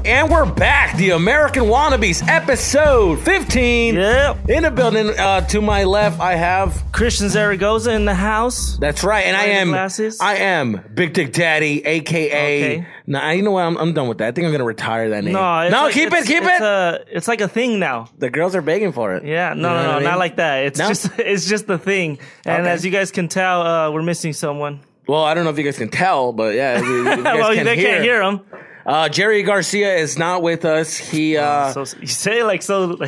And we're back. The American Wannabes, episode 15. Yep. In the building. To my left, I have Christian Zaragoza in the house. That's right. And I am Big Dick Daddy, a.k.a. Okay. Nah, you know what? I'm done with that. I think I'm going to retire that name. No, keep it. It's like a thing now. The girls are begging for it. Yeah, no, not like that. It's just the thing. And as you guys can tell, we're missing someone. Well, I don't know if you guys can tell, but yeah. If you guys they can't hear him. Jerry Garcia is not with us. He so you say it like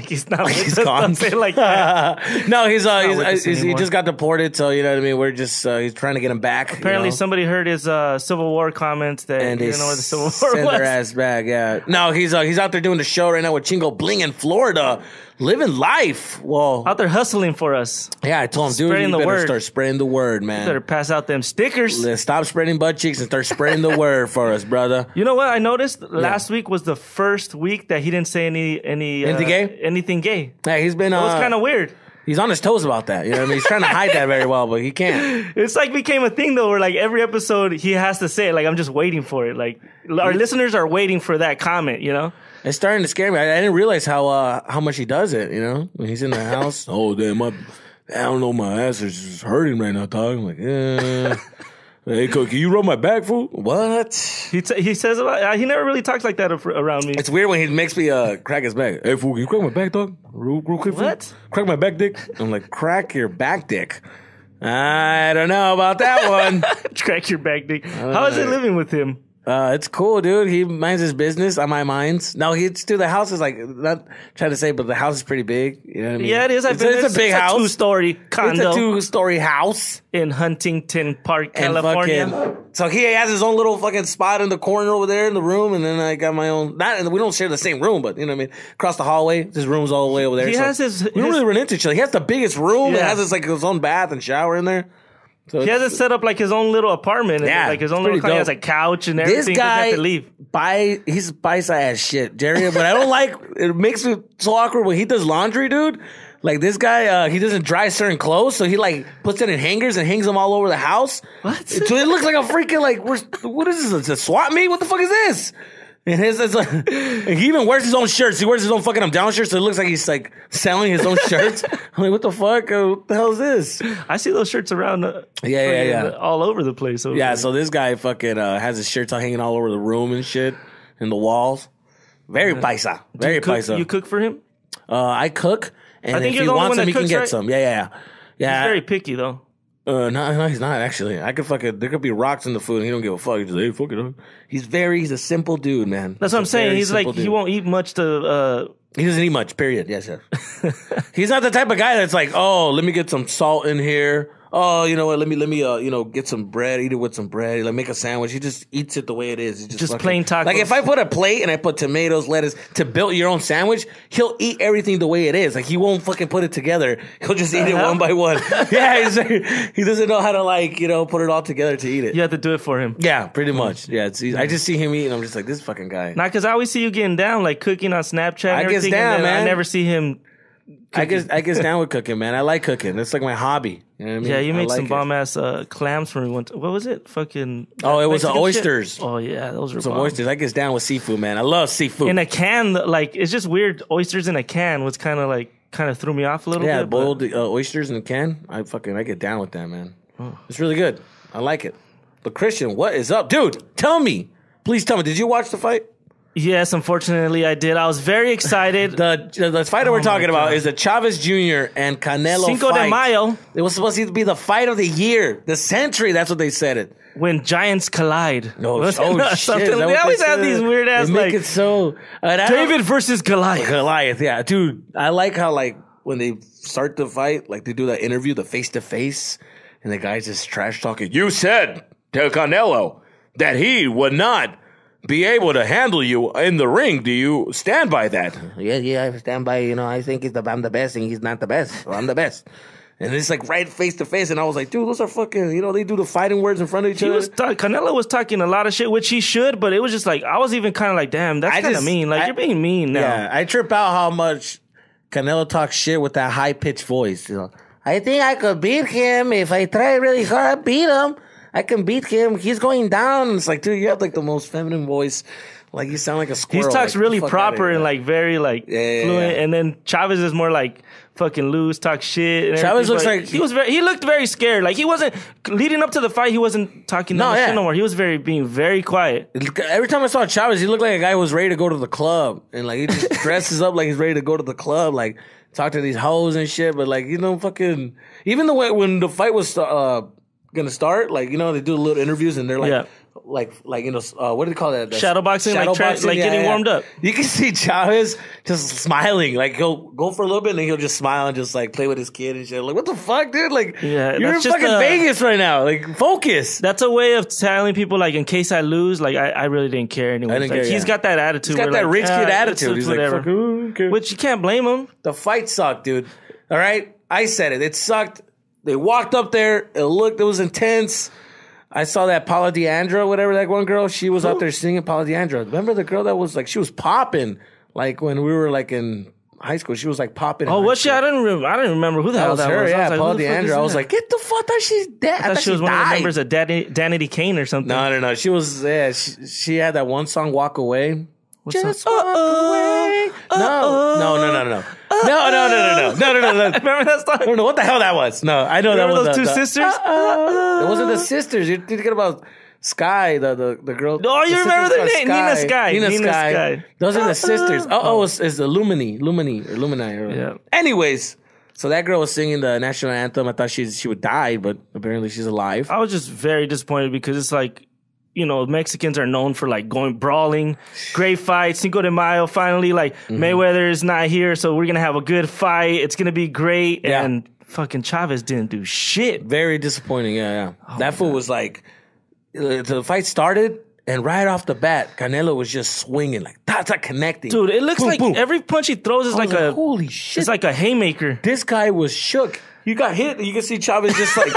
he's not. He's gone. Say it like that. No, he just got deported. So you know what I mean. We're just he's trying to get him back. Apparently, somebody heard his Civil War comments that and you didn't know where the Civil War send was. their ass back. Yeah. No, he's out there doing the show right now with Chingo Bling in Florida, living life. Well, out there hustling for us. Yeah, I told him, dude, you better start spreading the word, man. You better pass out them stickers. Let's stop spreading butt cheeks and start spreading the word for us, brother. You know what I noticed? Last week was the first week that he didn't say anything gay. Yeah, he's been. It was kind of weird. He's on his toes about that. You know what I mean? He's trying to hide that very well, but he can't. It's like became a thing though, where like every episode he has to say it. Like I'm just waiting for it. Like our listeners are waiting for that comment. You know. It's starting to scare me. I didn't realize how much he does it. You know, when he's in the house. Oh damn! I don't know. My ass is just hurting right now. Talking like, yeah. Hey, can you rub my back, fool? What? He says he never really talks like that around me. It's weird when he makes me crack his back. Hey, fool, can you crack my back, dog? Real quick, fool? What? Crack my back, dick? I'm like, crack your back, dick. I don't know about that one. Crack your back, dick. How is it living with him? It's cool, dude. He minds his business. I mind mines. No, the house is like, not trying to say, but the house is pretty big. You know what I mean? Yeah, it is. It's a big house. It's a 2-story condo. It's a 2-story house. In Huntington Park, California. So he has his own little fucking spot in the corner over there in the room, and then I got my own. We don't share the same room, but you know what I mean. Across the hallway, his room's all the way over there. He has his. We don't really run into each other. He has the biggest room. Yeah. It has his own bath and shower in there. So he has it set up like his own little apartment. Yeah, like his own little. He has a couch and everything. This guy have to leave. He's buy-side as shit, Jerry. But I don't like. It makes me so awkward when he does laundry, dude. Like this guy, he doesn't dry certain clothes, so he like puts it in hangers and hangs them all over the house. What? So it looks like a freaking like what is this? It's a swap meet? What the fuck is this? And he even wears his own shirts. He wears his own fucking down shirt, so it looks like he's like selling his own shirts. I'm like, what the fuck? What the hell is this? I see those shirts around. All over the place. So this guy fucking has his shirts all hanging all over the room and shit, and the walls. Very paisa. Very paisa. You cook for him? I cook, and I think if he wants some, he can get some. Yeah. He's very picky though. No, he's not actually. There could be rocks in the food and he don't give a fuck. He's just, hey, fuck it. He's a simple dude, man. That's what I'm saying. He's like, he won't eat much to, He doesn't eat much, period. Yes. He's not the type of guy that's like, oh, let me get some salt in here. Oh, you know what? Let me, get some bread, eat it with some bread, like make a sandwich. He just eats it the way it is. He just plain tacos. Like if I put a plate and I put tomatoes, lettuce to build your own sandwich, he'll eat everything the way it is. Like he won't fucking put it together. He'll just eat it one by one. Yeah, he doesn't know how to put it all together to eat it. You have to do it for him. Yeah, pretty much. Yeah, I just see him eat and I'm just like, this fucking guy. Nah, because I always see you getting down, like cooking on Snapchat and everything. I get down, man. I never see him. I get down with cooking, man. I like cooking. It's like my hobby. You know what I mean? Yeah, you made some bomb ass clams for me once. What was it? Fucking. Oh, it was oysters. Shit? Oh yeah, those were some bomb. oysters. I get down with seafood, man. I love seafood. In a can, like it's just weird. Oysters in a can was kind of threw me off a little bit. Yeah, boiled oysters in a can. I get down with that, man. Oh. It's really good. I like it. But Christian, what is up, dude? Tell me, please tell me. Did you watch the fight? Yes, unfortunately I did. I was very excited. The fight that we're talking about is the Chavez Jr. and Canelo Cinco fight. de Mayo. It was supposed to be the fight of the year, the century. That's what they said it. When giants collide. Oh shit. They always have these weird ass make it so David versus Goliath. Goliath, yeah. Dude, I like how when they start the fight, they do that interview, the face to face, and the guy's just trash talking. You said to Canelo that he would not be able to handle you in the ring. Do you stand by that? Yeah, I stand by, I think I'm the best and he's not the best. So I'm the best. And it's like right face to face. And I was like, dude, those are fucking, they do the fighting words in front of each other. Canelo was talking a lot of shit, which he should, but it was just like, I was even kind of like, damn, that's kind of mean. Like, you're being mean now. Yeah, I trip out how much Canelo talks shit with that high pitched voice. I think I could beat him if I try really hard. I beat him. I can beat him. He's going down. It's like, dude, you have the most feminine voice Like you sound like a squirrel. He talks like, really proper and like very like fluent. And then Chavez is more like fucking loose, talk shit. And Chavez looks like he looked very scared. Like he wasn't leading up to the fight. He wasn't talking shit no more. He was being very quiet. Every time I saw Chavez, he looked like a guy who was ready to go to the club, and like he just dresses up like he's ready to go to the club, like talk to these hoes and shit. But like fucking even the way when the fight was gonna start, like they do the little interviews and they're like. Like what do they call that? Shadowboxing, getting warmed up. You can see Chavez just smiling. Like he'll go for a little bit and then he'll just smile and just like play with his kid and shit. Like what the fuck, dude? Like you're in fucking Vegas right now. Like focus. That's a way of telling people like in case I lose, like I really didn't care anymore. He's got that attitude. He's got that rich kid attitude. He's whatever. Like, fuck, okay. Which you can't blame him. The fight sucked, dude. All right, I said it. It sucked. They walked up there. It was intense. I saw that Paula Deandra, whatever that one girl, she was out there singing Paula Deandra. Remember the girl that was like, she was popping, like when we were like in high school, she was like popping. Oh, was she? I didn't remember who the hell that was. Yeah, Paula Deandra. I was like, get the fuck out, she's dead. I thought she was one of the members of Danity Kane or something. No. She was, she had that one song, Walk Away. Just walk away. No. No. Remember that song? I don't know what the hell that was. No, I know that was those two sisters. It wasn't the sisters. You're thinking about Sky, the girl. Oh, you remember the name? Nina Sky. Those are the sisters. It's the Lumini. Yeah. Anyways, so that girl was singing the national anthem. I thought she would die, but apparently she's alive. I was just very disappointed because it's like, Mexicans are known for like going brawling, great fights. Cinco de Mayo, finally, like Mayweather is not here, so we're gonna have a good fight. It's gonna be great. Yeah. And fucking Chavez didn't do shit. Very disappointing. Yeah. That fool was like, the fight started, and right off the bat, Canelo was just swinging like that's like connecting. Dude, it looks like every punch he throws is like a holy shit. It's like a haymaker. This guy was shook. He got hit. You can see Chavez just like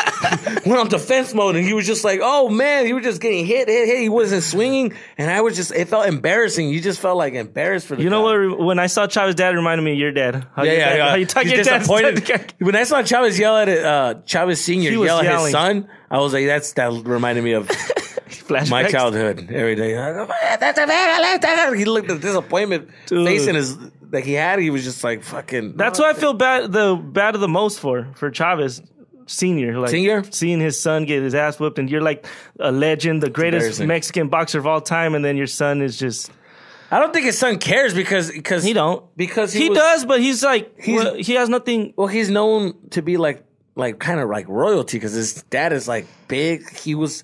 went on defense mode, and he was just like, "Oh man," he was just getting hit. He wasn't swinging, and it felt embarrassing. You just felt like embarrassed for the. You know what? When I saw Chavez's dad, it reminded me of your dad. How you talk your dad. When I saw Chavez yell at Chavez Sr. yell at his son, I was like, that reminded me of my childhood every day. He looked at disappointment face in his. Like he was just like fucking. That's what I feel bad of the most for Chavez Senior. Like seeing his son get his ass whooped, and you're like a legend, the greatest Mexican boxer of all time, and then your son is just. I don't think his son cares because he don't because he does, but he's like he has nothing. Well, he's known to be like kind of like royalty because his dad is like big. He was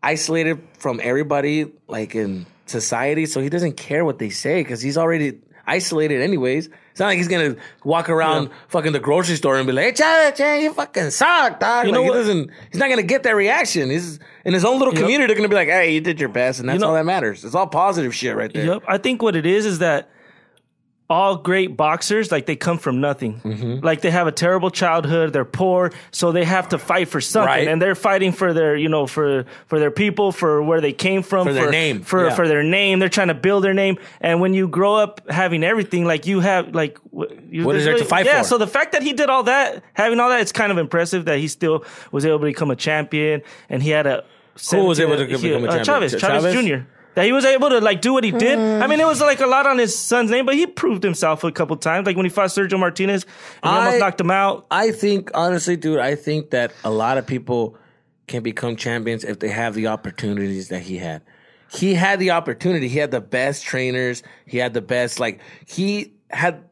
isolated from everybody like in society, so he doesn't care what they say because he's already isolated anyways. It's not like he's gonna walk around fucking the grocery store and be like, "Hey, Chad, you fucking suck, dog." You know what? He's not gonna get that reaction. He's in his own little community. They're gonna be like, "Hey, you did your best," and that's all that matters. It's all positive shit right there. Yep. I think what it is that all great boxers, like they come from nothing. Mm-hmm. Like they have a terrible childhood. They're poor, so they have to fight for something, and they're fighting for their, for their people, for where they came from, for their name, for their name. They're trying to build their name, and when you grow up having everything, like you have, like what is there to fight for? Yeah. So the fact that he did all that, having all that, it's kind of impressive that he still was able to become a champion, and he had a. Who was able to become a champion? Chavez Jr. That he was able to like do what he did. I mean, it was like a lot on his son's name, but he proved himself a couple times. Like when he fought Sergio Martinez, and he almost knocked him out. I think, honestly, dude, that a lot of people can become champions if they have the opportunities that he had. He had the opportunity. He had the best trainers. He had the best, he had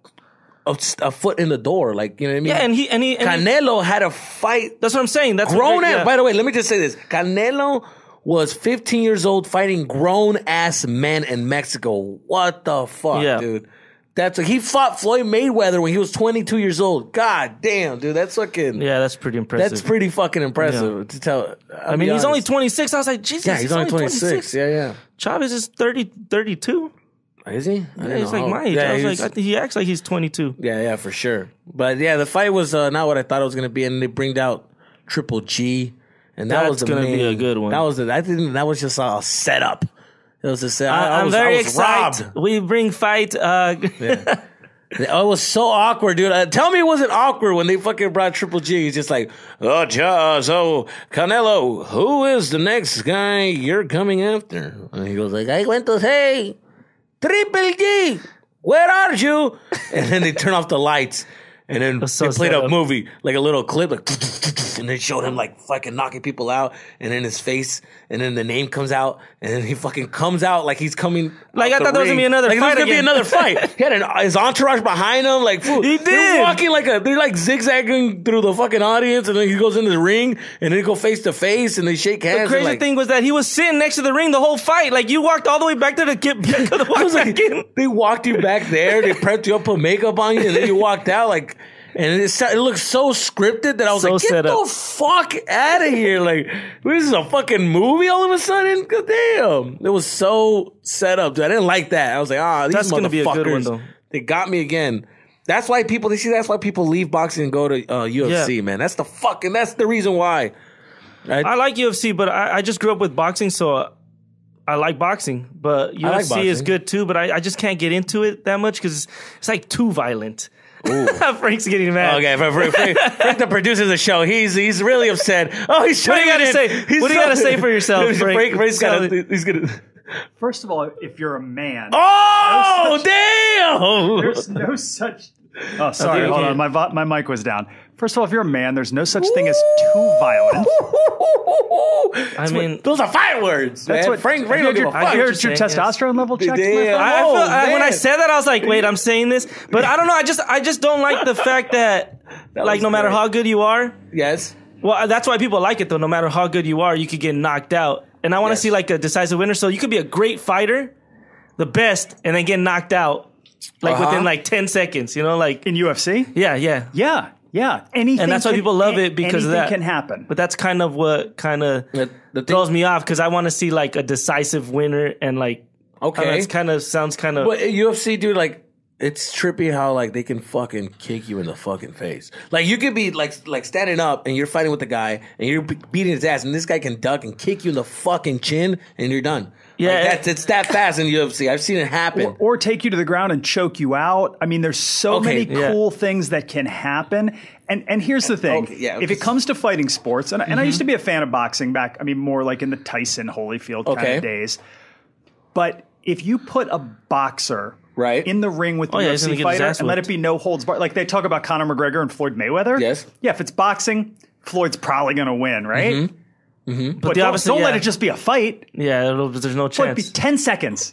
a foot in the door. Like, you know what I mean? Yeah, and he Canelo had a fight. That's what I'm saying. That's By the way, let me just say this. Canelo was 15 years old fighting grown-ass men in Mexico. What the fuck, dude? He fought Floyd Mayweather when he was 22 years old. God damn, dude. That's fucking... Yeah, that's pretty impressive. That's pretty fucking impressive to tell. I mean, he's only 26. I was like, Jesus, yeah, he's only 26. Yeah. Chavez is 32. Is he? Yeah, he's like my age. I was like, he acts like he's 22. Yeah, for sure. But yeah, the fight was not what I thought it was going to be, and they bring out Triple G. And that's going to be a good one. I think that was just a setup. It was a setup. I'm very excited. Robbed. We bring fight. It was so awkward, dude. Tell me it wasn't awkward when they fucking brought Triple G. He's just like, so Canelo, who is the next guy you're coming after? And he goes like, I went to say Triple G, where are you? And then they turn off the lights. And then they played a movie, like a little clip, like, and they showed him like fucking knocking people out, and then his face, and then the name comes out, and then he fucking comes out like he's coming. Like I thought there was gonna be another fight. Like there's gonna be another fight. He had his entourage behind him, like fool. He did. They're walking they're like zigzagging through the fucking audience, and then he goes into the ring, and then they go face to face, and they shake hands. The crazy thing was that he was sitting next to the ring the whole fight. Like you walked all the way back there to get back to the I was like, they walked you back there, they prepped you up, put makeup on you, and then you walked out like. And it looked so scripted that I was like, get the fuck out of here. Like, this is a fucking movie all of a sudden? God damn. It was so set up, dude. I didn't like that. I was like, these motherfuckers, be a good one, though. They got me again. That's why people leave boxing and go to UFC, man. That's the reason why. I like UFC, but I just grew up with boxing, so I like boxing. But UFC is good too, but I just can't get into it that much because it's like too violent. Frank's getting mad. Okay, Frank, the producer of the show, he's really upset. Oh, he's trying to say. What do you got to say for yourself, Frank? Frank's gonna. First of all, if you're a man, damn! There's no such. Oh, sorry. Hold on. My mic was down. First of all, if you're a man, there's no such thing as too violent. I mean, those are fight words. That's man. what Frank have you heard your testosterone level checked? When I said that, I was like, wait, I'm saying this, but I don't know. I just don't like the fact that like no matter how good you are. Yes. Well, that's why people like it though. No matter how good you are, you could get knocked out, and I want to see like a decisive winner. So you could be a great fighter, the best, and then get knocked out like within like 10 seconds. You know, like in UFC. Yeah. Anything, and that's why people love it because of that. Anything can happen. But that's kind of what kind of throws me off because I want to see like a decisive winner and like it kind of sounds kind of. But UFC, dude, like it's trippy how like they can fucking kick you in the fucking face. Like you could be like standing up and you're fighting with the guy and you're beating his ass and this guy can duck and kick you in the fucking chin and you're done. Yeah, like it's that fast in UFC. I've seen it happen. Or take you to the ground and choke you out. I mean, there's so many cool things that can happen. And here's the thing. If it comes to fighting sports, and I used to be a fan of boxing back, I mean, more like in the Tyson, Holyfield kind of days. But if you put a boxer in the ring with the UFC fighter and let it be no holds barred, like they talk about Conor McGregor and Floyd Mayweather. Yes. Yeah, if it's boxing, Floyd's probably going to win, right? Mm-hmm. Mm-hmm. But don't let it just be a fight. Yeah, there's no chance. It'd be 10 seconds.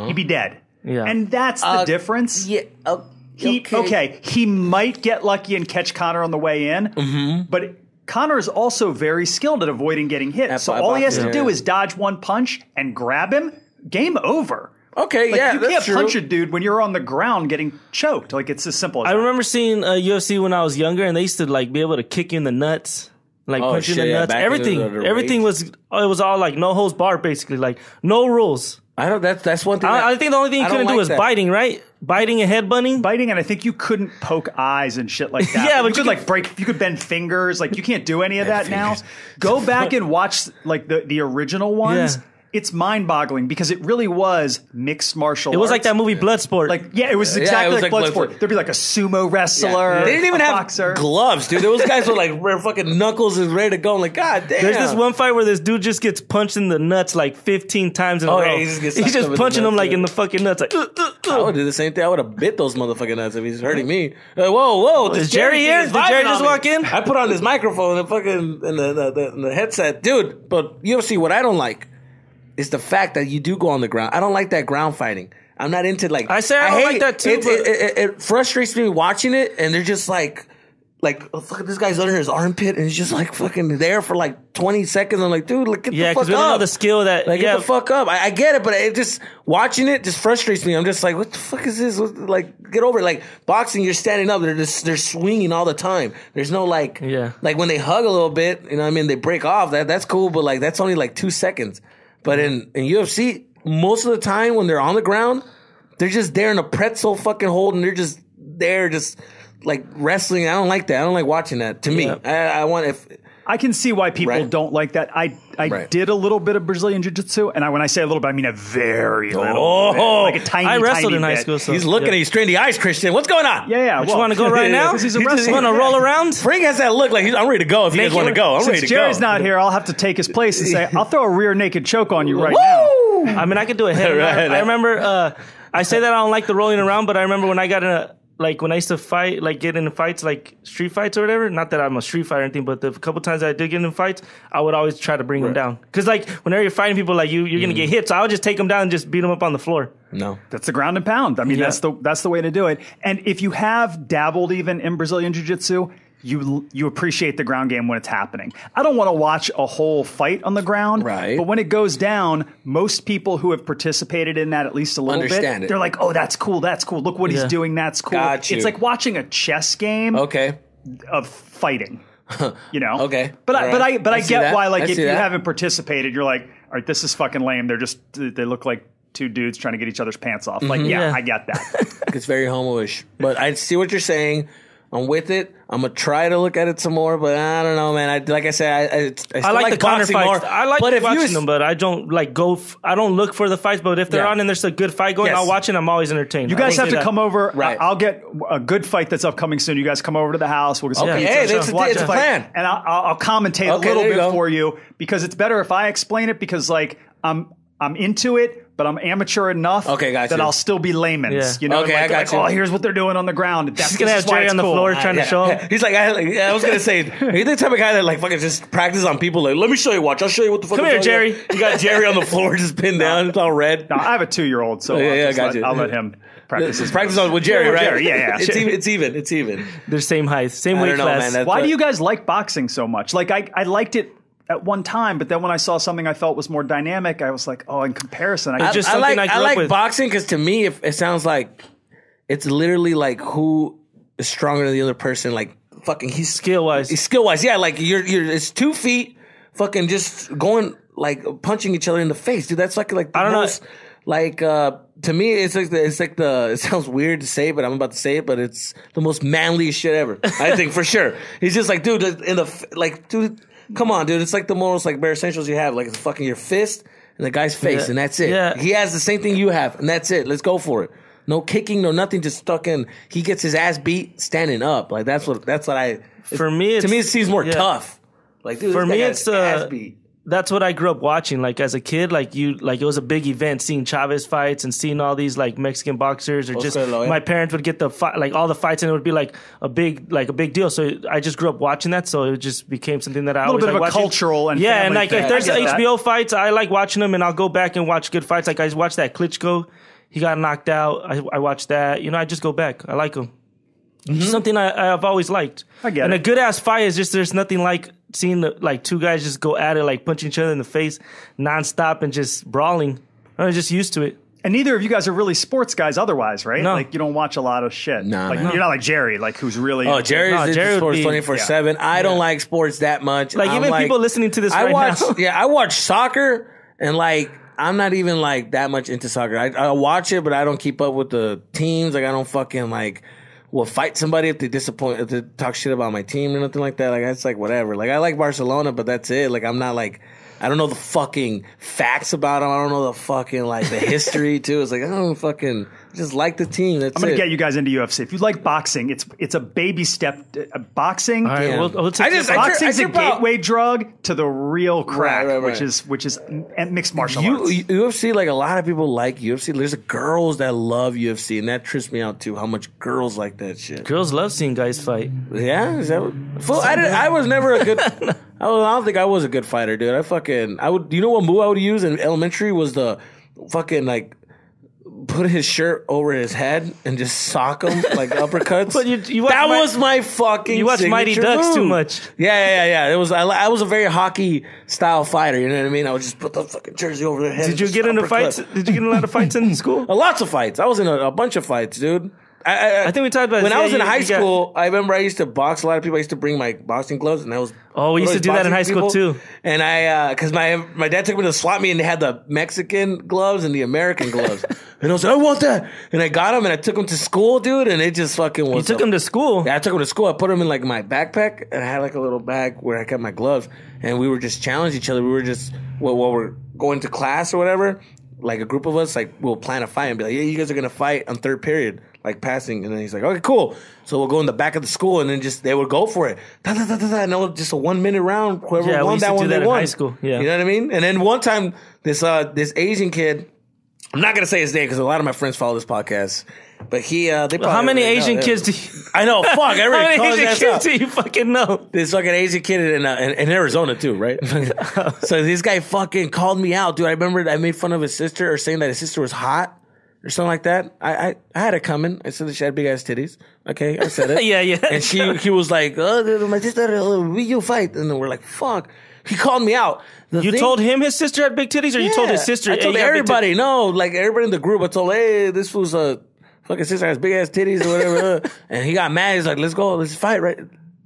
He'd be dead. Yeah. And that's the difference. Yeah. He might get lucky and catch Conor on the way in, but Conor is also very skilled at avoiding getting hit. So all he has to do is dodge one punch and grab him. Game over. Okay, you can't punch a dude when you're on the ground getting choked. Like it's as simple as I remember seeing UFC when I was younger, and they used to like be able to kick you in the nuts. Like punching the nuts, everything was all like no holds barred, basically, like no rules. That's one thing. I think the only thing you couldn't do was biting, right? Biting and headbutting. Biting, and I think you couldn't poke eyes and shit like that. Yeah, but you could like break. You could bend fingers. Like you can't do any of that now. Go back and watch like the original ones. Yeah. It's mind-boggling because it really was mixed martial arts. It was like that movie Bloodsport. It was exactly like Bloodsport. There'd be like a sumo wrestler. They didn't even have boxer. Gloves, dude. Those guys were like fucking knuckles is ready to go. I'm like, God damn. There's this one fight where this dude just gets punched in the nuts like 15 times in a row. Yeah, he's just punching him like in the fucking nuts. Like, I would do the same thing. I would have bit those motherfucking nuts if he's hurting me. Like, whoa. Is Jerry here? Did Jerry just walk in? I put on this microphone and fucking in the headset. Dude, but UFC, what I don't like is the fact that you do go on the ground. I don't like that ground fighting. I'm not into like. I don't like that too. It frustrates me watching it, and they're just like, oh, fuck, this guy's under his armpit, and he's just like fucking there for like 20 seconds. I'm like, dude, get the fuck up. Yeah, because we don't know the skill that. Get the fuck up. I get it, but it just watching it just frustrates me. I'm just like, what the fuck is this? Like, get over it. Like boxing, you're standing up. They're swinging all the time. There's no like when they hug a little bit, you know what I mean? They break off. That's cool, but like that's only like 2 seconds. But in UFC, most of the time when they're on the ground, they're just there in a pretzel fucking hold, and they're just there, just like wrestling. I don't like that. I don't like watching that. To me, I can see why people don't like that. I did a little bit of Brazilian Jiu-Jitsu, and when I say a little bit, I mean a very little bit. Like a tiny, I wrestled in bit. high school. So he's looking at you straight in the eyes, Christian. What's going on? Yeah. You want to go right now? He's a wrestler. You want to roll around? Frank has that look like I'm ready to go if you guys want to go. I'm ready to go. Jerry's not here, I'll have to take his place and say, I'll throw a rear naked choke on you right now. I mean, I could do a head. I remember I say that I don't like the rolling around, but I remember when I got in when I used to fight, like get into fights, like street fights or whatever. Not that I'm a street fighter or anything, but the couple times I did get in fights, I would always try to bring them down. Because like whenever you're fighting people, like you're gonna get hit, so I would just take them down and just beat them up on the floor. No, that's the ground and pound. I mean, that's the way to do it. And if you have dabbled even in Brazilian Jiu-Jitsu, you appreciate the ground game when it's happening. I don't want to watch a whole fight on the ground, right? But when it goes down, most people who have participated in that at least a little bit, they're like, "Oh, that's cool. That's cool. Look what he's doing. That's cool." It's like watching a chess game, of fighting. You know, But I get why. Like if you haven't participated, you're like, "All right, this is fucking lame." They look like two dudes trying to get each other's pants off. Like, I get that. It's very homo-ish, but I see what you're saying. I'm with it. I'm gonna try to look at it some more, but I don't know, man. Like I said, I like the counter fights. I like watching them, but I don't like go. I don't look for the fights, but if they're on and there's a good fight going, I'll watch it. I'm always entertained. You guys have to come over. Right. I'll get a good fight that's upcoming soon. You guys come over to the house. We'll get some pizza. Hey, it's a plan. And I'll commentate a little bit for you because it's better if I explain it because like I'm into it. But I'm amateur enough that I'll still be layman's. Yeah. You know, I got you. Oh, here's what they're doing on the ground. He's going to have Jerry on the floor trying to show him. He's like, I was going to say, are you the type of guy that like fucking just practice on people? Like, let me show you, watch. I'll show you what the fuck. Come here, Jerry. You got Jerry on the floor just pinned down. It's all red. No, I have a 2-year-old, so I'll let him practice. Practice on with Jerry, right? Jerry, yeah. It's even. They're same height, same weight class. Man, why do you guys like boxing so much? Like, I liked it at one time, but then when I saw something I felt was more dynamic, I was like, oh, in comparison, I like boxing because to me, it sounds like it's literally like who is stronger than the other person. Like fucking, he's skill wise. Yeah, like it's 2 feet, fucking just going like punching each other in the face, dude. That's like I don't know. Like to me, it sounds weird to say, but I'm about to say it, but it's the most manliest shit ever. I think for sure. He's just like, dude, dude. Come on, dude. It's like the most like bare essentials you have. Like it's fucking your fist and the guy's face, and that's it. Yeah. He has the same thing you have, and that's it. Let's go for it. No kicking, no nothing. Just stuck in. He gets his ass beat standing up. Like that's what I. For me, to me, it seems more tough. Like dude, for me, it's ass beat. That's what I grew up watching. Like as a kid, like it was a big event seeing Chavez fights and seeing all these like Mexican boxers, or just my parents would get the fight, like all the fights, and it would be like a big deal. So I just grew up watching that, so it just became something that I always like watching. A little bit of a cultural and and like thing. If there's HBO fights, I like watching them, and I'll go back and watch good fights. Like I watched that Klitschko, he got knocked out. I watched that. You know, I just go back. I like him. Mm-hmm. Something I've always liked. I get and it. A good ass fight is just there's nothing like seeing like two guys just go at it, like punching each other in the face nonstop and just brawling. I'm just used to it. And neither of you guys are really sports guys otherwise, right? No. Like you don't watch a lot of shit. No, like, you're not like Jerry, like who's really. Oh, Jerry's into sports 24/7. I don't like sports that much. Like even people listening to this now. I watch soccer and like I'm not even like that much into soccer. I watch it, but I don't keep up with the teams. Like I don't fucking like. Will fight somebody if they disappoint, if they talk shit about my team or nothing like that. Like, it's like whatever. Like, I like Barcelona, but that's it. Like, I'm not like, I don't know the fucking facts about them. I don't know the fucking, like, the history, too. It's like, I don't fucking just like the team. That's I'm going to get you guys into UFC. If you like boxing, it's a baby step. Boxing, all right, boxing's a gateway drug to the real crack, right. which is mixed martial arts. UFC, like, a lot of people like UFC. There's girls that love UFC, and that trips me out, too, how much girls like that shit. Girls love seeing guys fight. Yeah? Is that what? I was never a good... I don't think I was a good fighter, dude. You know what move I would use in elementary was the fucking, like, put his shirt over his head and just sock him like uppercuts. But that was my fucking. You watch Mighty Ducks move. Too much. Yeah. It was. I was a very hockey style fighter. You know what I mean? I would just put the fucking jersey over their head. Did you get into fights? Did you get in a lot of fights in school? Lots of fights. I was in a bunch of fights, dude. I think we talked about when I was in high school. I remember I used to box a lot of people. I used to bring my boxing gloves, and I was. Oh, we used to do that in high school too. And because my dad took me to swap meet, and they had the Mexican gloves and the American gloves, and I was like, I want that, and I got them, and I took them to school, dude, and it just fucking was. You took them to school? Yeah, I took them to school. I put them in like my backpack, and I had like a little bag where I kept my gloves, and we were just challenging each other. We were just while we're going to class or whatever. Like a group of us, like we'll plan a fight and be like, yeah, you guys are gonna fight on third period, like passing. And then he's like, okay, cool. So we'll go in the back of the school, and then they would go for it. And it was just a 1 minute round. Whoever won that one, they won. In high school. Yeah, you know what I mean. And then one time, this Asian kid, I'm not gonna say his name because a lot of my friends follow this podcast. But how many Asian kids do you? I know. Fuck. How many Asian kids do you fucking know? This fucking Asian kid in Arizona too, right? So this guy fucking called me out, dude. I remember I made fun of his sister or saying that his sister was hot or something like that. I had it coming. I said that she had big ass titties. Okay, I said it. Yeah. And he was like, "Oh, my sister, we fight," and then we're like, "Fuck." He called me out. You told him his sister had big titties, or you told his sister? I told everybody. No, like everybody in the group. I told, hey, this was a fucking sister has big ass titties or whatever. And he got mad. He's like, let's go, let's fight, right?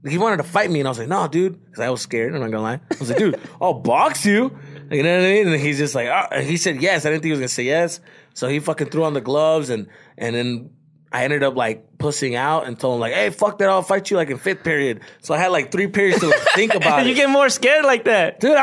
He wanted to fight me, and I was like, no, dude, because I was scared. I'm not gonna lie. I was like, dude, I'll box you. You know what I mean? And he's just like, and he said yes. I didn't think he was gonna say yes. So he fucking threw on the gloves, and then I ended up like pussing out and told him like, hey, fuck that, I'll fight you like in 5th period. So I had like 3 periods to think about it. You get more scared like that. Dude,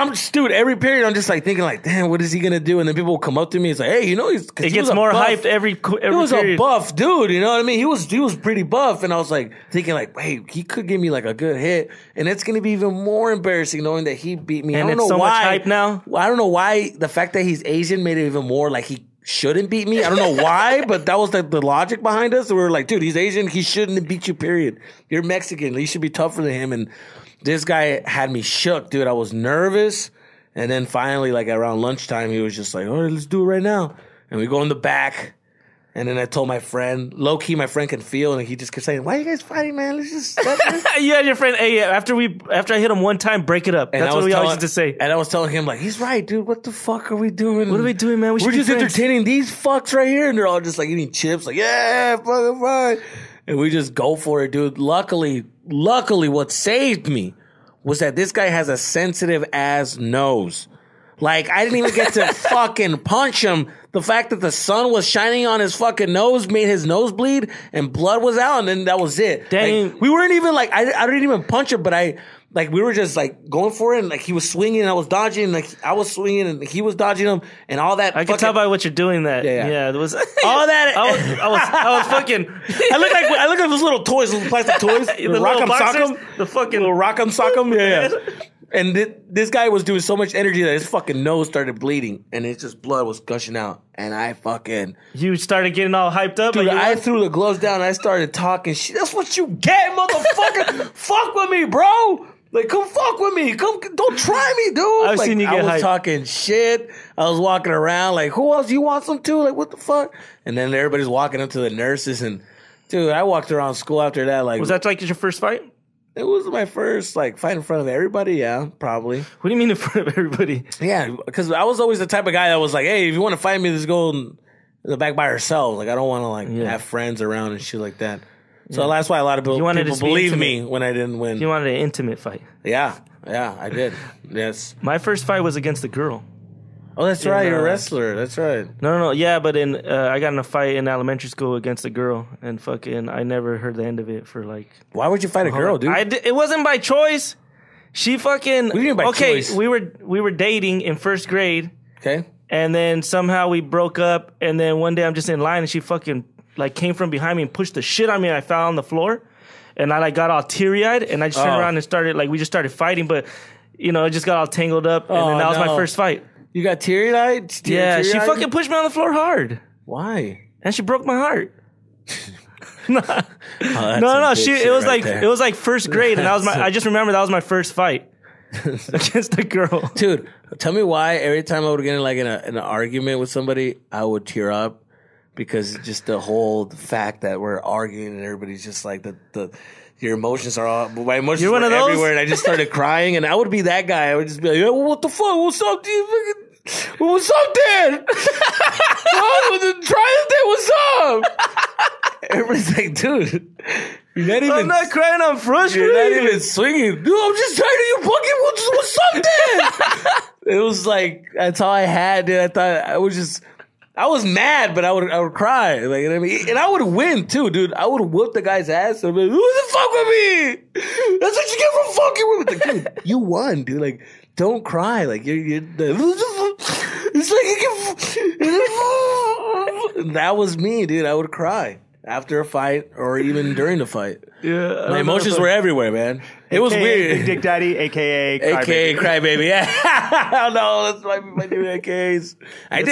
every period I'm just like thinking like, damn, what is he gonna do? And then people will come up to me, it's like, hey, you know, it gets more hyped every he was period. A buff dude, you know what I mean? He was pretty buff, and I was like thinking like, hey, he could give me like a good hit, and it's gonna be even more embarrassing knowing that he beat me. And I don't know so why. Much hype now. I don't know why the fact that he's Asian made it even more like he shouldn't beat me. I don't know why, but that was the logic behind us. We were like, dude, he's Asian. He shouldn't beat you, period. You're Mexican. You should be tougher than him. And this guy had me shook, dude. I was nervous. And then finally, like around lunchtime, he was just like, all right, let's do it right now. And we go in the back. And then I told my friend, low key, my friend can feel, and he just kept saying, "Why are you guys fighting, man? Let's just." You had your friend. Hey, after I hit him one time, break it up. That's what we always used to say. And I was telling him like, he's right, dude. What the fuck are we doing? What are we doing, man? We're just entertaining these fucks right here, and they're all just like eating chips, like yeah, fucking fine. And we just go for it, dude. Luckily, what saved me was that this guy has a sensitive ass nose. Like, I didn't even get to fucking punch him. The fact that the sun was shining on his fucking nose made his nose bleed, and blood was out, and then that was it. Dang. Like, we weren't even like, I didn't even punch him, but we were just like going for it, and like he was swinging, and I was dodging, and like I was swinging, and he was dodging him, and all that. I could tell by what you're doing that. Yeah, there was all that. I was fucking. I look like those little toys, little plastic toys. The Rock'em Sock'em. The fucking little Rock'em Sock'em. Yeah. And this guy was doing so much energy that his fucking nose started bleeding, and it's just blood was gushing out. And I fucking... You started getting all hyped up? Dude, I threw the gloves down, and I started talking shit. That's what you get, motherfucker! Fuck with me, bro! Like, come fuck with me. Don't try me, dude. I've seen you get hyped. I was talking shit. I was walking around like, who else? You want some too? Like, what the fuck? And then everybody's walking up to the nurses, and... Dude, I walked around school after that like... Was that like your first fight? It was my first, like, fight in front of everybody, yeah, probably. What do you mean in front of everybody? Yeah, because I was always the type of guy that was like, hey, if you want to fight me, let's go in the back by ourselves. Like, I don't want to, like, have friends around and shit like that. So that's why a lot of people believed me when I didn't win. You wanted an intimate fight. Yeah, I did. Yes. My first fight was against a girl. Oh, that's right. You're a wrestler. That's right. No. Yeah, but I got in a fight in elementary school against a girl, and fucking I never heard the end of it for like. Why would you fight a girl, dude? It wasn't by choice. She fucking. What do you mean by choice? We were dating in 1st grade. Okay. And then somehow we broke up, and then one day I'm just in line, and she fucking like came from behind me and pushed the shit on me, and I fell on the floor, and I like got all teary eyed, and I just turned around and started like we just started fighting, but it just got all tangled up, and then that was my first fight. You got teary-eyed? Yeah, she fucking pushed me on the floor hard. Why? And she broke my heart. No. It was like 1st grade, and I just remember that was my first fight against a girl. Dude, tell me why every time I would get in an argument with somebody, I would tear up, because just the whole fact that we're arguing and everybody's just like your emotions are all... My emotions were everywhere, and I just started crying, and I would be that guy. I would just be like, yo, what the fuck? What's up, dude? What's up, Dad? Try this, what's up? Everybody's like, dude, you're not even... I'm not crying, I'm frustrated. You're not even swinging. Dude, I'm just tired of you bugging. What's up, Dad? It was like, that's all I had, dude. I thought I was mad, but I would cry. Like, you know what I mean? And I would win too, dude. I would whoop the guy's ass. I'd be like, who the fuck with me? That's what you get from fucking with me. Like, dude, you won, dude. Like, don't cry. Like, it's like, that was me, dude. I would cry. after a fight or even during the fight. Yeah, my emotions were everywhere, man. It was weird. Big Dick Daddy, aka Crybaby. Yeah, no, that's my new AKAs. I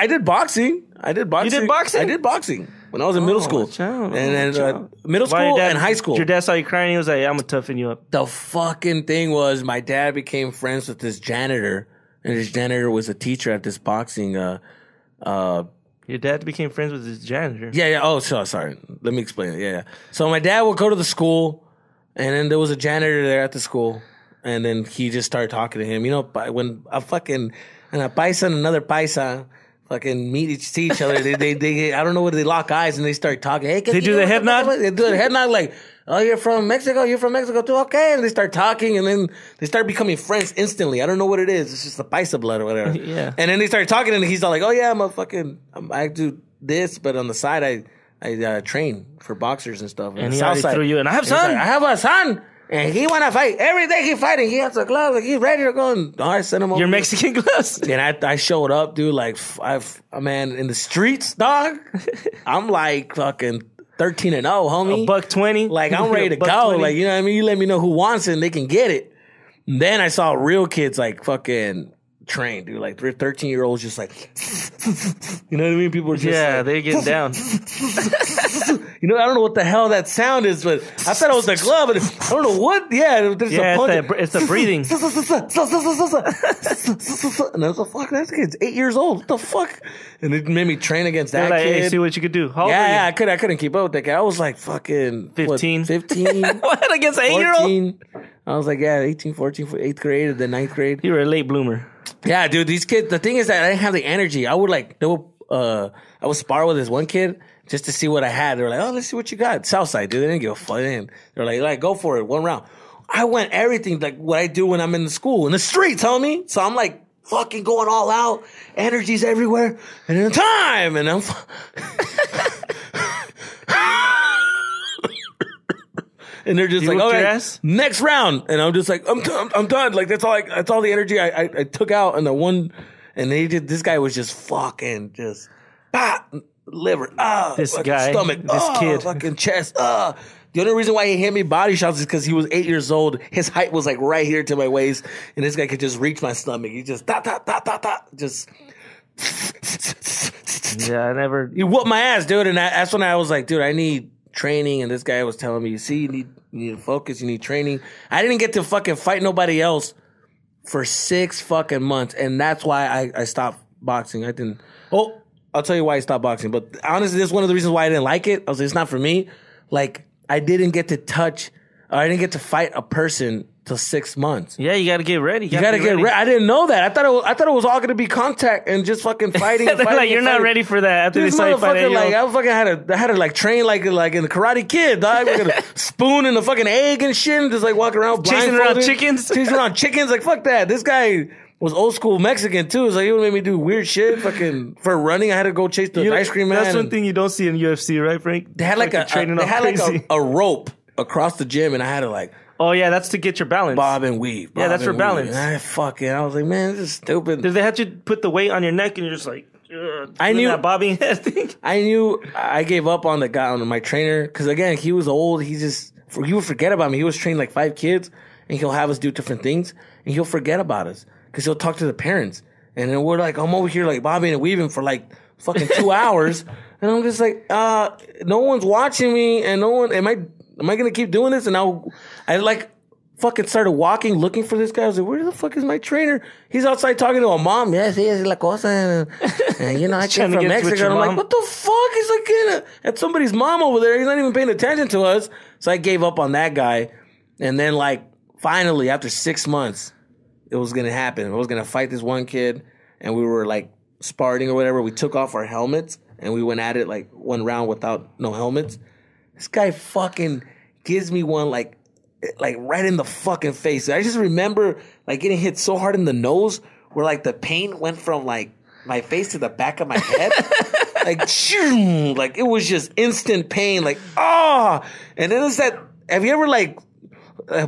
did boxing. You did boxing? I did boxing when I was in middle school, middle school and high school. Your dad saw you crying. He was like, "I'm gonna toughen you up." The fucking thing was, my dad became friends with this janitor, and his janitor was a teacher at this boxing. Your dad became friends with his janitor. Yeah. Oh, sorry. Let me explain it. Yeah. So my dad would go to the school, and then there was a janitor there at the school, and then he just started talking to him. You know, when a paisa and another paisa fucking see each other, they I don't know whether they lock eyes and they start talking. Hey, they do the head nod? They do the head nod like, oh, you're from Mexico? You're from Mexico too? Okay. And they start talking, and then they start becoming friends instantly. I don't know what it is. It's just the paisa blood or whatever. Yeah. And then they start talking, and he's all like, oh, yeah, I do this, but on the side, I train for boxers and stuff. And he already threw you in. I have a son. Like, I have a son. And he want to fight. Every day he fighting. He has the gloves. Like, he's ready to go. And I sent him over. Your Mexican gloves? And I showed up, dude, like, man, in the streets, dog. I'm like fucking 13-0, homie. $120. Like, I'm ready to go. 20. Like, you know what I mean? You let me know who wants it and they can get it. And then I saw real kids, like, fucking train, dude. Like, 13-year-olds just like, you know what I mean? People are just they're getting down. You know, I don't know what the hell that sound is, but I thought it was the glove. And I don't know what. Yeah, it's the breathing. And I was like, fuck, that kid's 8 years old. What the fuck? And it made me train against that kid. Hey, see what you could do. I couldn't keep up with that guy. I was like fucking 15. 15. What, against an 8-year-old? I was like, 18, 14, 8th grade, or the 9th grade. You were a late bloomer. Yeah, dude, these kids, the thing is that I didn't have the energy. I would I would spar with this one kid just to see what I had. They were like, oh, let's see what you got. Southside, dude. They didn't give a fuck. They're like, go for it. One round. I went everything like what I do when I'm in the school, in the streets, homie. So I'm like fucking going all out. Energy's everywhere. And in time. And I'm... And they're just like, okay, next round. And I'm just like, I'm done. Like, that's all the energy I took out. And the one, and this guy was just fucking just, liver, this guy, stomach, this kid, fucking chest, The only reason why he hit me body shots is because he was 8 years old. His height was like right here to my waist. And this guy could just reach my stomach. He just, just. Yeah, He whooped my ass, dude. And that's when I was like, dude, I need training. And this guy was telling me, you need to focus, you need training. I didn't get to fucking fight nobody else for 6 fucking months. And that's why I stopped boxing. I'll tell you why I stopped boxing. But honestly, this is one of the reasons why I didn't like it. I was like, it's not for me. Like, I didn't get to fight a person till 6 months. Yeah, you got to get ready. You got to get ready. I didn't know that. I thought it was all going to be contact and just fucking fighting. And fighting like, you're not ready for that. After this motherfucker, like, I fucking had to like train like in the Karate Kid, dog. With a spoon and a fucking egg and shit, and just like walking around chasing around chickens. Like, fuck that. This guy was old school Mexican too. So he would make me do weird shit. Fucking for running, I had to go chase the ice cream man. That's one thing you don't see in UFC, right, Frank? They had like a rope across the gym, and I had to like. Oh yeah, that's to get your balance. Bob and weave. Yeah, that's for balance. And I was like, man, this is stupid. Did they have to put the weight on your neck, and you're just like, I knew that bobbing head thing. I knew I gave up on the guy, on my trainer, because again, he was old. He would forget about me. He was training like 5 kids, and he'll have us do different things, and he'll forget about us because he'll talk to the parents, and then we're like, I'm over here like bobbing and weaving for like fucking 2 hours, and I'm just like, no one's watching me, and no one am I going to keep doing this? And I like fucking started walking, looking for this guy. I was like, where the fuck is my trainer? He's outside talking to a mom. Yes, la cosa. And you know, I came from Mexico. And I'm like, what the fuck? He's like at somebody's mom over there. He's not even paying attention to us. So I gave up on that guy. And then like, finally, after 6 months, it was going to happen. I was going to fight this one kid. And we were like sparring or whatever. We took off our helmets and we went at it like one round without no helmets. This guy fucking gives me one like right in the fucking face. I just remember like getting hit so hard in the nose where like the pain went from like my face to the back of my head. Like it was just instant pain. Like, and then it's that, have you ever like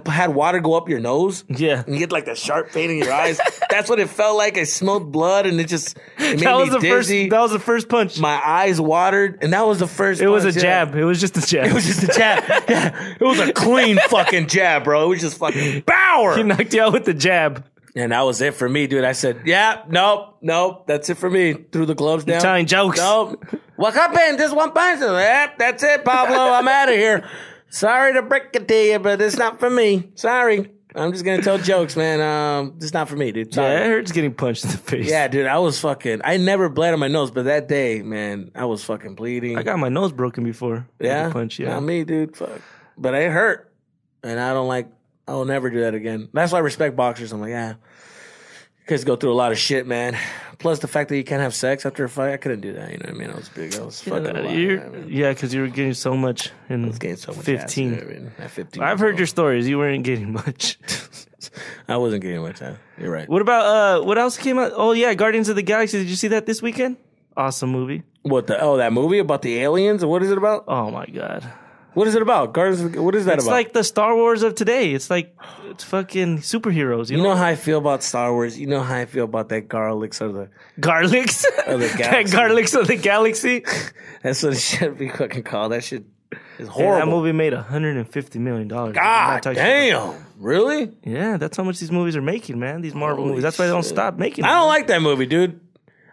had water go up your nose. Yeah. And you get like the sharp pain in your eyes. That's what it felt like. I smelled blood and it made me dizzy. That was the first punch. My eyes watered and that was the first punch. It was a jab. It was just a jab. It was just a jab. Yeah. It was a clean fucking jab, bro. It was just fucking power. He knocked you out with the jab. And that was it for me, dude. I said, yeah, nope. That's it for me. Threw the gloves down. Telling jokes. Nope. What happened? Just one punch. Yeah, that's it, Pablo. I'm out of here. Sorry to break it to you, but it's not for me. Sorry. I'm just going to tell jokes, man. It's not for me, dude. Sorry. Yeah, it hurts getting punched in the face. Yeah, dude. I never bled on my nose, but that day, man, I was fucking bleeding. I got my nose broken before. Yeah? Punch, yeah. Not me, dude. Fuck. But it hurt. And I will never do that again. That's why I respect boxers. I'm like, yeah. Kids go through a lot of shit, man. Plus the fact that you can't have sex after a fight, I couldn't do that. You know what I mean? I was big. I was fucking a lot. Yeah, because you were getting so much in I was getting so much 15. Ass, you know at 15. I've heard your stories. You weren't getting much. I wasn't getting much. You're right. What about what else came out? Oh yeah, Guardians of the Galaxy. Did you see that this weekend? Awesome movie. That movie about the aliens? What is it about? Oh my god. What is it about? Guardians? What is that about? It's like the Star Wars of today. It's fucking superheroes. You know how I feel about Star Wars? You know how I feel about that Garlics of the... Garlics? Of the galaxy. That Garlics of the Galaxy? That's what it should be fucking called. That shit is horrible. That movie made $150 million. God damn. Really? Yeah, that's how much these movies are making, man. These Marvel movies. That's why they don't stop making them. I don't like that movie, dude.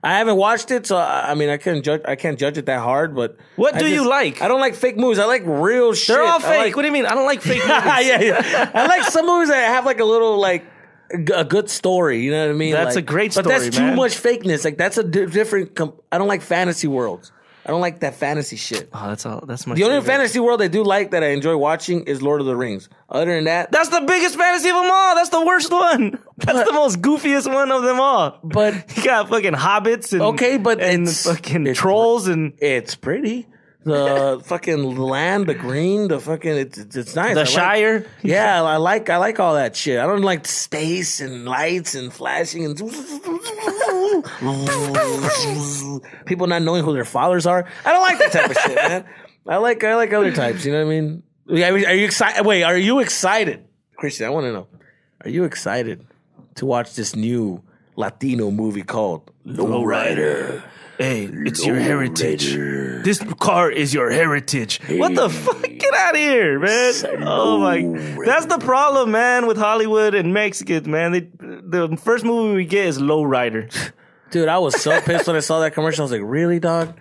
I haven't watched it, so I mean, I can't judge it that hard. But what do you like? I don't like fake movies. I like real shit. They're all fake. What do you mean? I don't like fake movies. yeah. I like some movies that have like a little a good story. You know what I mean? That's a great story, but that's too much fakeness. Like that's a different. I don't like fantasy worlds. I don't like that fantasy shit. Oh, that's my. The only fantasy world I do like that I enjoy watching is Lord of the Rings. Other than that, that's the biggest fantasy of them all. That's the worst one. That's the most goofiest one of them all. But you got fucking hobbits and fucking trolls and it's pretty. The fucking land, the green, the fucking it's nice. The Shire. Yeah, I like all that shit. I don't like space and lights and flashing and people not knowing who their fathers are. I don't like that type of shit, man. I like other types. You know what I mean? Are you excited? Wait, are you excited, Christian? I want to know. Are you excited to watch this new Latino movie called Lowrider? Hey, it's your heritage. This car is your heritage. Hey. What the fuck? Get out of here, man. Oh my. That's the problem, man, with Hollywood and Mexicans, man. The first movie we get is Lowrider. Dude, I was so pissed when I saw that commercial. I was like, really, dog?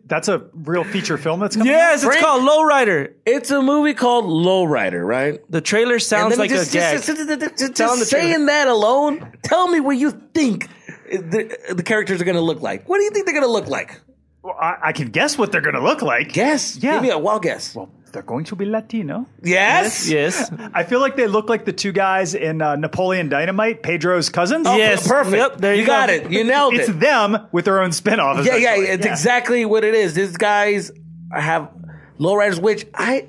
That's a real feature film that's coming out? Yes, it's called Lowrider. It's a movie called Lowrider, right? The trailer sounds like a gag. Just saying that alone, tell me what you think the characters are going to look like. What do you think they're going to look like? Well, I can guess what they're going to look like. Guess? Yeah. Give me a wild guess. Well, they're going to be Latino. Yes? Yes. I feel like they look like the two guys in Napoleon Dynamite, Pedro's cousins. Oh, yes. Perfect. Yep, there you got it. You nailed it. It's them with their own spinoff. Yeah, it's exactly what it is. These guys have lowriders, which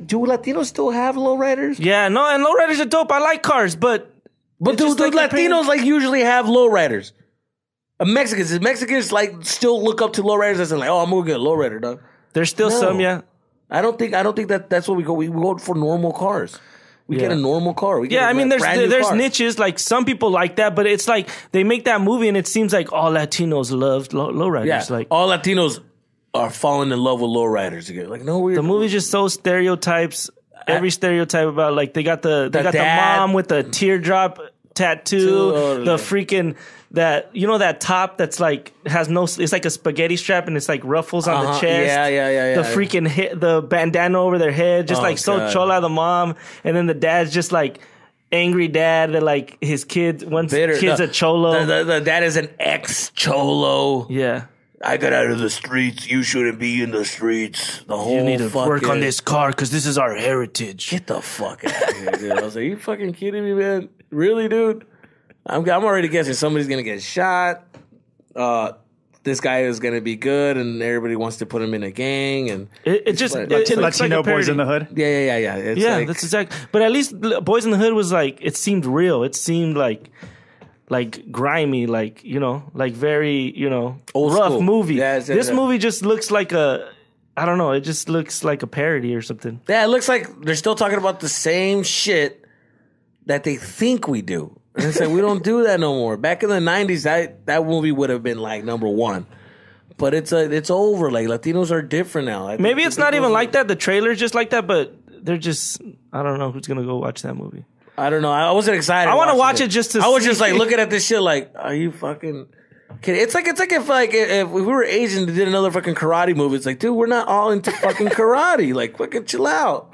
do Latinos still have lowriders? Yeah, no, and lowriders are dope. I like cars, but do Latinos usually have lowriders? Mexicans still look up to lowriders as in I'm gonna get a lowrider, dog. There's still some, yeah. I don't think that's what we go. We go for normal cars. We get a normal car. There's niches. Like some people like that, but it's like they make that movie and it seems like all Latinos love lowriders. Yeah, like all Latinos are falling in love with lowriders again. Like the movie's just so stereotypes. Every stereotype about like they got the mom with the teardrop tattoo, the freaking. That that top that's like has no, it's like a spaghetti strap and it's like ruffles on the chest. Yeah. The freaking the bandana over their head, just so chola, the mom, and then the dad's just like angry dad that like his kid's a cholo. The dad is an ex-cholo. Yeah. I got out of the streets. You shouldn't be in the streets. You need to work on this car because this is our heritage. Get the fuck out of here, dude. I was like, you fucking kidding me, man? Really, dude? I'm already guessing somebody's gonna get shot. This guy is gonna be good, and everybody wants to put him in a gang. And it's Latino Boys in the Hood. Yeah. That's exactly. But at least Boys in the Hood was like it seemed real. It seemed like grimy, like very old rough school movie. This movie just looks like I don't know. It just looks like a parody or something. Yeah, it looks like they're still talking about the same shit. that they think we do. And it's like, we don't do that no more. Back in the 90s, that movie would have been like number one. But it's over. Like, Latinos are different now. Maybe it's not even like that. The trailer's just like that, but they're just, I don't know who's going to go watch that movie. I don't know. I wasn't excited. I want to watch it just to I was just like looking at this shit like, are you fucking kidding? It's like if we were Asian and did another fucking karate movie. It's like, dude, we're not all into fucking karate. Like, fucking chill out.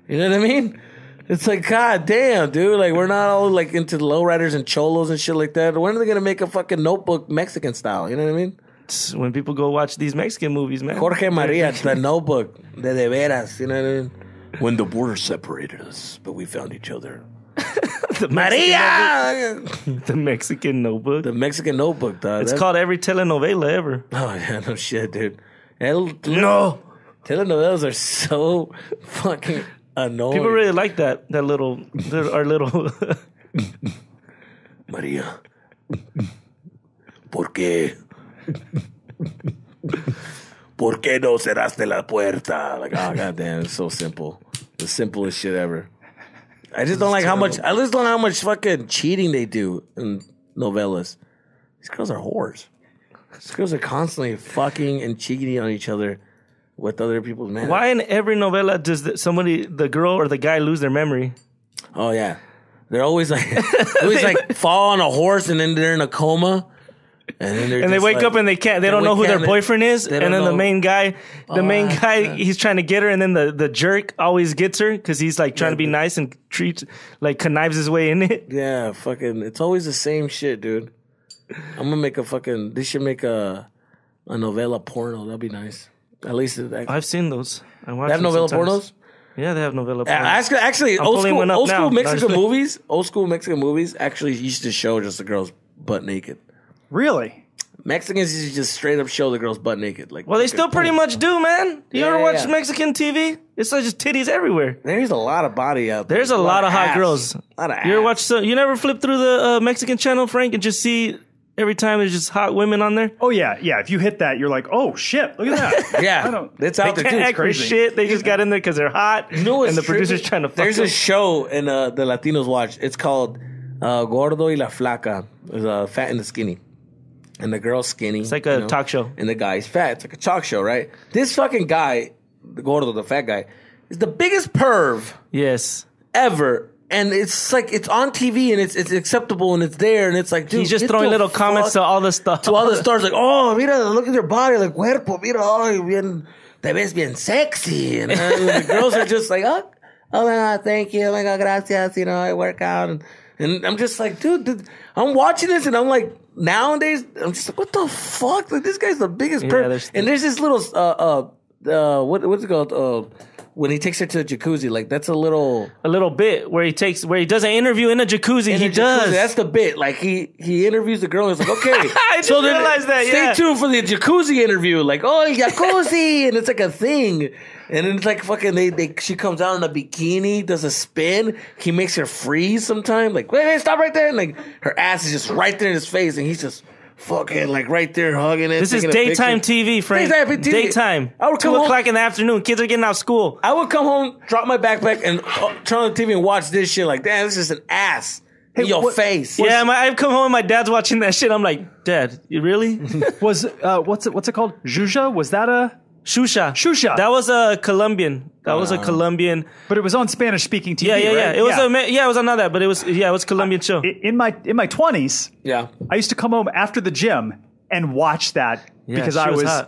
You know what I mean? It's like, god damn, dude. Like, we're not all like into the lowriders and cholos and shit like that. When are they gonna make a fucking Notebook Mexican style? You know what I mean? It's when people go watch these Mexican movies, man. Jorge Maria, the Notebook, de veras. You know what I mean? When the border separated us, but we found each other. Maria! The Mexican Notebook. The Mexican Notebook, dog. It's called every telenovela ever. Oh, yeah, no shit, dude. No! Telenovelas are so fucking annoying. People really like that little, our little... Maria. ¿Por qué? ¿Por qué no cerraste la puerta? Like, oh, goddamn, it's so simple. The simplest shit ever. I just don't like how much. I just don't know how much fucking cheating they do in novellas. These girls are whores. These girls are constantly fucking and cheating on each other with other people's men. Why in every novella does the girl or the guy lose their memory? Oh yeah, they're always like fall on a horse and then they're in a coma. And then they wake up and they don't know who their boyfriend is. And then the main guy, he's trying to get her. And then the jerk always gets her because he's like trying to be nice and connives his way in it. Yeah, fucking, it's always the same shit, dude. I'm gonna make they should make a novella porno. That'd be nice. At least I've seen those. They have novella pornos? Yeah, they have novella pornos. Actually, old school Mexican movies actually used to show just the girls butt naked. Really? Mexicans used to just straight up show the girls butt naked. Like, well, they still pretty much do, man. You ever watch Mexican TV? It's like just titties everywhere. There's a lot of body out there. There's a lot of hot girls. A lot of ass. You ever watch? You never flip through the Mexican channel, Frank, and just see every time there's just hot women on there? Oh yeah. If you hit that, you're like, oh shit, look at that. Yeah, it's out there too. It's crazy. Shit, they just got in there because they're hot. You know what's and the producer's trying to fuck There's them. a show in the Latinos watch. It's called Gordo y la Flaca. There's Fat and the Skinny. And the girl's skinny. It's like a talk show. And the guy's fat. It's like a talk show, right? This fucking guy, the Gordo, the fat guy, is the biggest perv ever. And it's like, it's on TV and it's acceptable and it's there. And it's like, dude, he's just throwing little comments to all the stuff. To all the stars, like, oh, mira, look at their body, like, cuerpo, mira, oh, bien, te ves bien sexy. And the girls are just like, oh my God, thank you. Oh my God, gracias. You know, I work out. And I'm just like, dude, I'm watching this and I'm like, nowadays, I'm just like, what the fuck? Like, this guy's the biggest perv. And there's this little, what's it called? When he takes her to the jacuzzi, like, that's a little bit where he does an interview in a jacuzzi. Does. That's the bit. Like, he interviews the girl and it's like, okay. I didn't realize that, Stay tuned for the jacuzzi interview. Like, oh, jacuzzi. And it's like a thing. And then it's like fucking, she comes out in a bikini, does a spin. He makes her freeze sometime. Like, wait, stop right there. And like, her ass is just right there in his face. And he's just fucking like right there hugging it. This is daytime TV, Frank. Daytime. 2 o'clock in the afternoon. Kids are getting out of school. I would come home, drop my backpack, and turn on the TV and watch this shit. Like, damn, this is an ass in your face. Yeah, I've come home and my dad's watching that shit. I'm like, Dad, you really? What's it called? Juja? Was that a... Shusha. That was a Colombian. Was a Colombian. But it was on Spanish-speaking TV, Yeah. right? It was on that, but it was a Colombian show. In my 20s, I used to come home after the gym and watch that because I was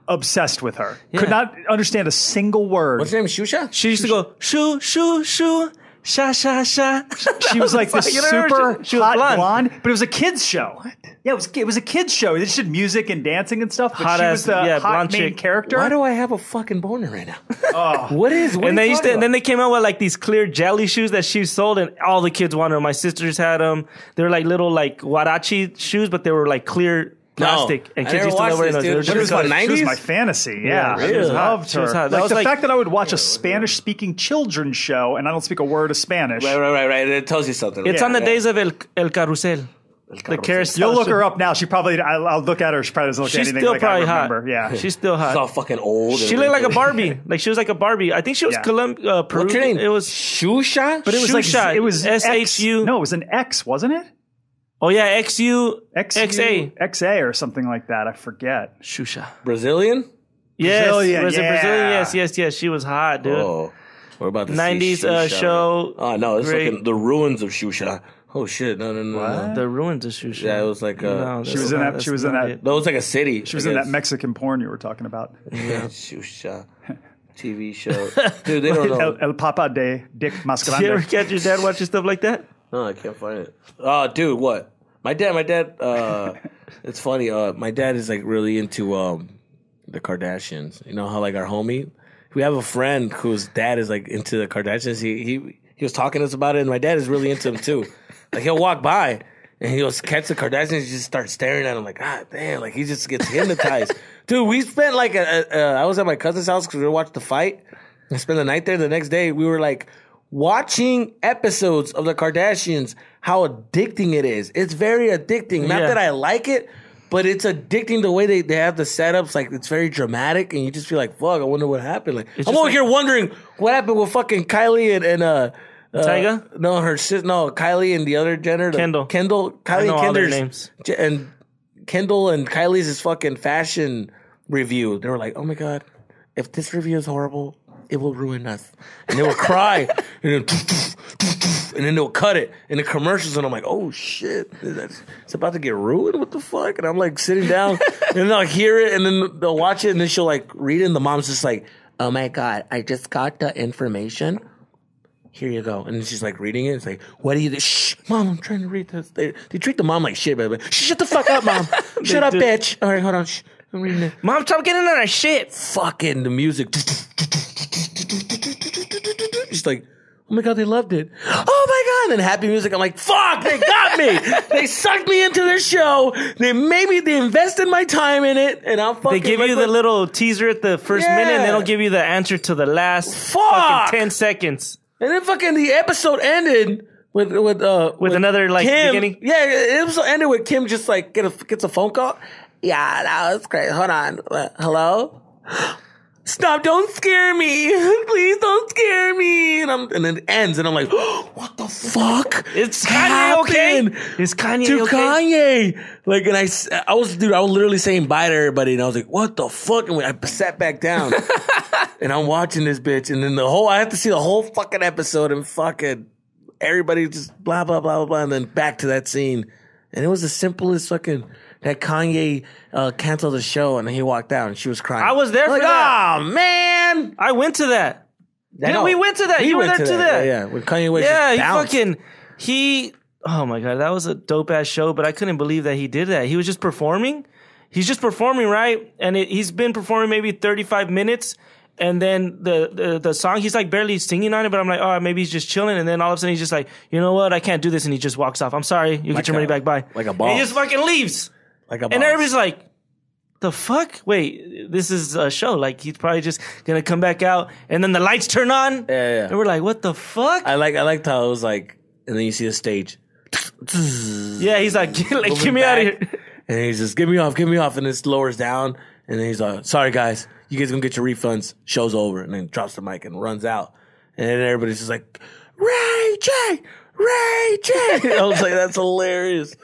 obsessed with her. Yeah. Could not understand a single word. What's her name? Shusha? She used to go, shoo, shoo, shoo. Sha, sha, sha. She was like this super hot blonde, but it was a kids show. What? Yeah, it was a kids show. They just did music and dancing and stuff, but she was the hot main character. Why do I have a fucking boner right now? What and then they came out with like these clear jelly shoes that she sold, and all the kids wanted them. My sisters had them. They were like little like Warachi shoes, but they were like clear plastic. And kids used to wear those. She was my fantasy. Yeah, really? I loved her. Like the fact that I would watch a Spanish-speaking children's show and I don't speak a word of Spanish. Right. It tells you something. It's on the days of El Carrusel. The carousel. You'll look her up now. She probably. I'll look at her. She probably doesn't look She's anything still like probably I remember. hot. Yeah, she's still hot. She's all fucking old. She looked like a Barbie. Like she was like a Barbie. I think she was Peru. What's her name? It was Shusha? but it was Shusha. like it was SHU. No, it was an X, wasn't it? Oh yeah, XA. XA or something like that. I forget. Shusha. Brazilian? Yes. Brazilian, Was it yeah. Brazilian? Yes. She was hot, dude. Oh. What about the 90s show. Oh, no. It's Great. fucking The Ruins of Shusha. Oh, shit. No. The ruins of Shusha. Yeah, it was like... No, She was in that. She was in that. No, it was like a city. She was in that Mexican porn you were talking about. Yeah. Shusha. TV show. Dude, they don't know. El Papa de Dick Mas Did you ever Grande. catch your dad watching stuff like that? No, I can't find it. Oh, dude, what? My dad, it's funny. My dad is like really into the Kardashians. You know how like our homie, we have a friend whose dad is like into the Kardashians. He was talking to us about it, and my dad is really into them too. Like he'll walk by and he'll catch the Kardashians, and just start staring at him like, God damn, like he just gets hypnotized. Dude, we spent like I was at my cousin's house because we watched the fight. I spent the night there. The next day, we were like watching episodes of the Kardashians. How addicting it is. It's very addicting. Not that I like it, but it's addicting the way they have the setups. Like, it's very dramatic, and you just feel like, fuck, I wonder what happened. Like, I'm over here wondering what happened with fucking Kylie and Tyga? No, her sister. No, Kylie and the other Jenner. Kendall. Kylie I know and all their Kendall's. names. And Kendall and Kylie's fucking fashion review. They were like, oh my God, if this review is horrible, it will ruin us. And they will cry. And then they'll cut it in the commercials, and I'm like, oh shit, it's about to get ruined. What the fuck? And I'm like sitting down, and then I'll hear it, and then they'll watch it, and then she'll like read it, and the mom's just like, oh my God, I just got the information. Here you go. And she's like reading it. It's like, what do you do? Shh, Mom, I'm trying to read this. They treat the mom like shit, baby. Shut the fuck up, Mom. Shut up, bitch. All right, hold on. Shh. I'm reading it. Mom, stop getting on our shit. Fucking the music. She's like, oh my God, they loved it. Oh my God. And happy music. I'm like, fuck, they got me. They sucked me into their show. They invested my time in it. And I'm fucking. They give you the little teaser at the first minute, and they don't give you the answer to the last fucking 10 seconds. And then fucking the episode ended with another like Kim. beginning. Yeah, the episode ended with Kim just like gets a phone call. Yeah, that was great. Hold on. Hello? Stop, don't scare me. Please don't scare me. And then it ends, and I'm like, oh, what the fuck? Is Kanye okay? Is Kanye okay? Kanye. Like, and I was literally saying bye to everybody, and I was like, what the fuck? And I sat back down, and I'm watching this bitch, and then I have to see the whole fucking episode, and fucking everybody just blah, blah, blah, blah, blah, and then back to that scene. And it was as simple as fucking that Kanye canceled the show, and he walked out, and she was crying. I was there for that. Oh, man. I went to that. Yeah, we went to that. You were there to that. Yeah, when Kanye West oh my God, that was a dope ass show, but I couldn't believe that he did that. He was just performing. He's just performing, right? And he's been performing maybe 35 minutes, and then the song, he's like barely singing on it, but I'm like, oh, maybe he's just chilling, and then all of a sudden he's just like, you know what, I can't do this, and he just walks off. I'm sorry, you get your money back, bye. Like a boss. And he just fucking leaves. Like a boss. And everybody's like, the fuck? Wait, this is a show. Like, he's probably just gonna come back out, and then the lights turn on. Yeah. And we're like, what the fuck? I liked how it was like, and then you see the stage. Yeah, he's like, get me out of here. And he's just, get me off, and it lowers down, and then he's like, sorry guys, you guys gonna get your refunds, show's over, and then drops the mic and runs out. And then everybody's just like, Ray J! I was like, that's hilarious.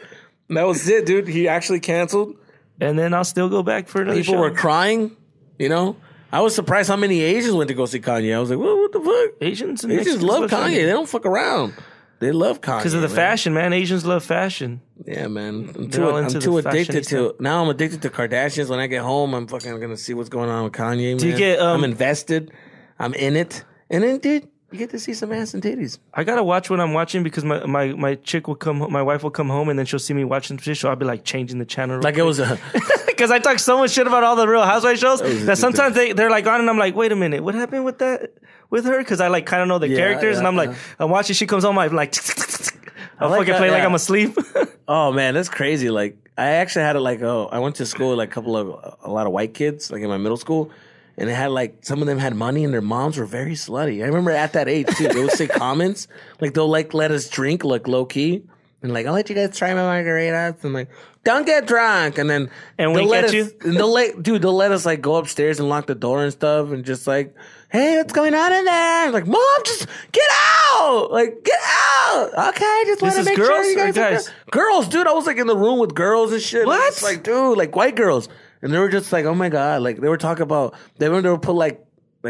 And that was it, dude. He actually canceled. And then I'll still go back for another People show. were crying, you know? I was surprised how many Asians went to go see Kanye. I was like, what the fuck? Asians love Kanye. They don't fuck around. They love Kanye. Because of the fashion, man. Asians love fashion. Yeah, man. I'm too addicted to. Now I'm addicted to Kardashians. When I get home, I'm gonna see what's going on with Kanye. Man. Do you get? I'm invested. I'm in it. And then, dude, you get to see some ass and titties. I gotta watch what I'm watching because my chick will come. My wife will come home and then she'll see me watching some shit. So I'll be like changing the channel. Like it was a. Because I talk so much shit about all the Real Housewives shows that sometimes they're like on and I'm like, wait a minute, what happened with that? With her, because I like kind of know the characters, and I'm like, I'm watching. She comes home, I'm like, I'll fucking play like I'm asleep. Oh man, that's crazy. Like I actually had I went to school with like a lot of white kids, like in my middle school, and it had like some of them had money, and their moms were very slutty. I remember at that age too, they would say comments like they'll like let us drink like low key, And like, I'll let you guys try my margaritas. And like, don't get drunk. And then wink at you. And they'll let us like go upstairs and lock the door and stuff, and just like, hey, what's going on in there? Like, Mom, just get out! Like, get out! Okay, just want to make sure you guys are girls, dude. I was like in the room with girls and shit. What? It's like, dude, like white girls, and they were just like, oh my god, like they were talking about they would put like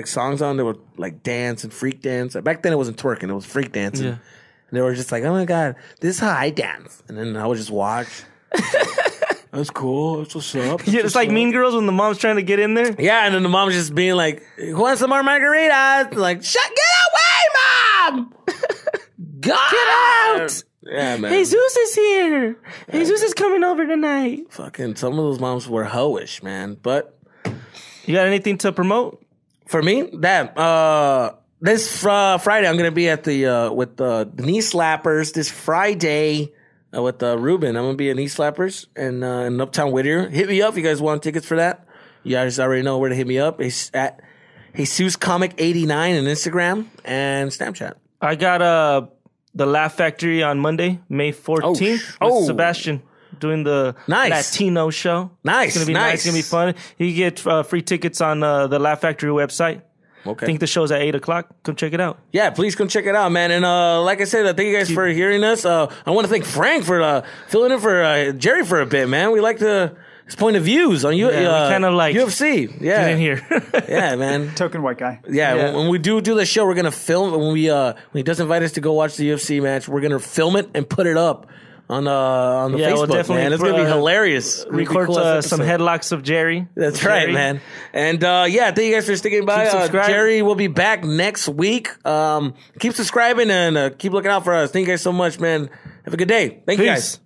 songs on. They would like dance and freak dance. Back then it wasn't twerking; it was freak dancing. Yeah. And they were just like, oh my god, this is how I dance. And then I would just watch. That's cool. That's what's up. Yeah, it's like up. Mean Girls when the mom's trying to get in there. Yeah, and then the mom's just being like, who wants some more margaritas? Like, get away, Mom! Get out! Yeah, man. Jesus is here. Jesus is coming over tonight. Fucking some of those moms were hoish, man. But you got anything to promote? For me? This Friday, I'm going to be at with the Knee Slappers this Friday. With Ruben, I'm gonna be at Knee Slappers in Uptown Whittier. Hit me up if you guys want tickets for that. You guys already know where to hit me up. It's at Jesus Comic 89 on Instagram and Snapchat. I got the Laugh Factory on Monday, May 14th, with Sebastian doing the Latino show. Nice, it's gonna be nice. It's gonna be fun. You get free tickets on the Laugh Factory website. Okay. I think the show's at 8:00. Come check it out. Yeah, please come check it out, man. And like I said, thank you guys for hearing us. I want to thank Frank for filling in for Jerry for a bit, man. We like his point of views on we kind of like UFC. Yeah, get in here. Yeah, man. Token white guy. Yeah, when we do the show, we're gonna film. When he does invite us to go watch the UFC match, we're gonna film it and put it up on the Facebook, man. It's gonna be hilarious. Record some headlocks of Jerry. That's right, man. And thank you guys for sticking by. Jerry will be back next week. Keep subscribing and keep looking out for us. Thank you guys so much, man. Have a good day. Thank you guys.